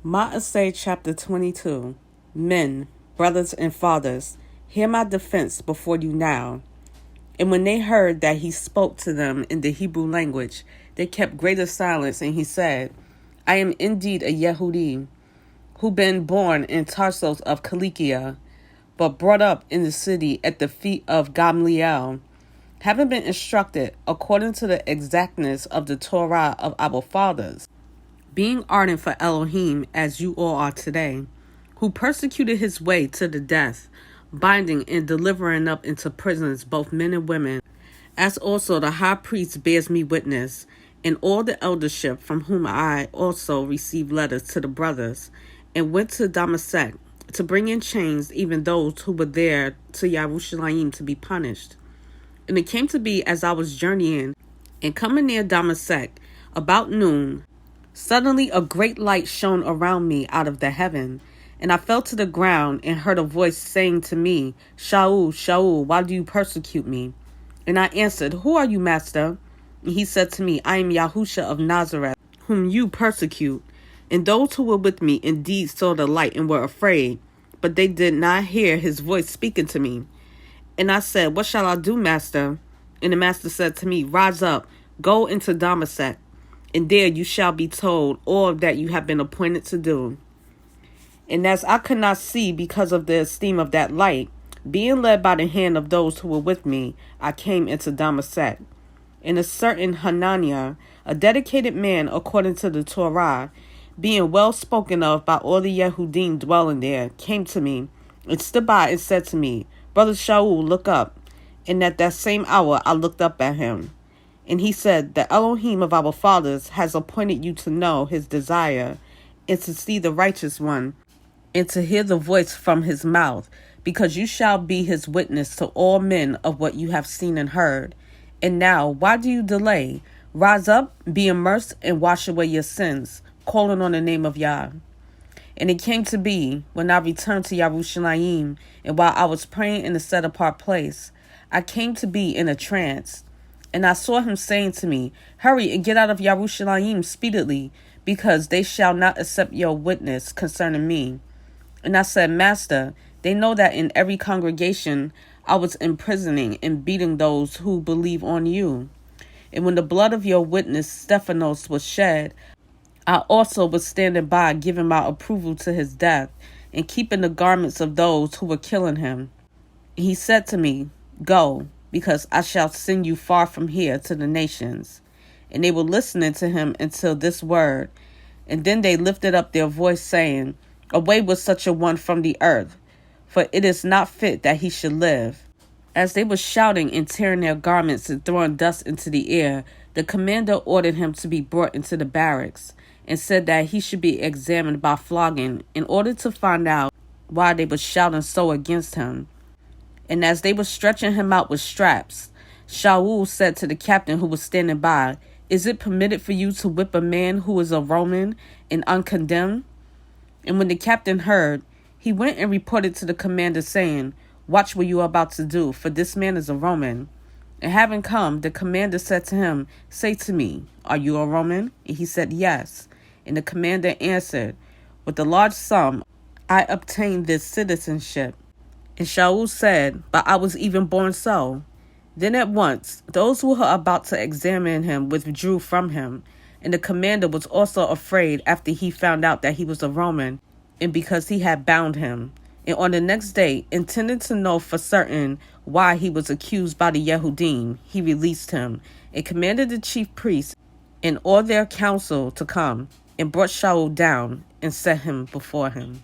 Maaseh chapter 22. Men, brothers and fathers, hear my defense before you now. And when they heard that he spoke to them in the Hebrew language, they kept greater silence, and he said, I am indeed a Yehudi, who been born in Tarsus of Cilicia, but brought up in the city at the feet of Gamliel, having been instructed according to the exactness of the Torah of our fathers, being ardent for Elohim as you all are today, who persecuted his way to the death, binding and delivering up into prisons both men and women, as also the high priest bears me witness, and all the eldership, from whom I also received letters to the brothers, and went to Damascus to bring in chains even those who were there to Yerushalayim to be punished. And it came to be, as I was journeying and coming near Damascus about noon, suddenly a great light shone around me out of the heaven, and I fell to the ground and heard a voice saying to me, Shaul, Shaul, why do you persecute me? And I answered, Who are you, Master? And he said to me, I am Yahusha of Nazareth, whom you persecute. And those who were with me indeed saw the light and were afraid, but they did not hear his voice speaking to me. And I said, What shall I do, Master? And the Master said to me, Rise up, go into Damascus, and there you shall be told all that you have been appointed to do. And as I could not see because of the esteem of that light, being led by the hand of those who were with me, I came into Damascus. And a certain Hananiah, a dedicated man according to the Torah, being well spoken of by all the Yehudim dwelling there, came to me, and stood by and said to me, Brother Shaul, look up. And at that same hour I looked up at him. And he said, The Elohim of our fathers has appointed you to know his desire, and to see the righteous one, and to hear the voice from his mouth, because you shall be his witness to all men of what you have seen and heard. And now, why do you delay? Rise up, be immersed, and wash away your sins, calling on the name of Yah. And it came to be, when I returned to Yerushalayim, and while I was praying in a set-apart place, I came to be in a trance. And I saw him saying to me, Hurry and get out of Yerushalayim speedily, because they shall not accept your witness concerning me. And I said, Master, they know that in every congregation I was imprisoning and beating those who believe on you. And when the blood of your witness Stephanos was shed, I also was standing by, giving my approval to his death, and keeping the garments of those who were killing him. He said to me, Go, because I shall send you far from here to the nations. And they were listening to him until this word. And then they lifted up their voice, saying, Away with such a one from the earth, for it is not fit that he should live. As they were shouting and tearing their garments and throwing dust into the air, the commander ordered him to be brought into the barracks, and said that he should be examined by flogging in order to find out why they were shouting so against him. And as they were stretching him out with straps, Shaul said to the captain who was standing by, Is it permitted for you to whip a man who is a Roman and uncondemned? And when the captain heard, he went and reported to the commander, saying, Watch what you are about to do, for this man is a Roman. And having come, the commander said to him, Say to me, Are you a Roman? And he said, Yes. And the commander answered, With a large sum I obtained this citizenship. And Shaul said, But I was even born so. Then at once those who were about to examine him withdrew from him. And the commander was also afraid after he found out that he was a Roman, and because he had bound him. And on the next day, intending to know for certain why he was accused by the Yehudim, he released him, and commanded the chief priests and all their council to come, and brought Shaul down and set him before him.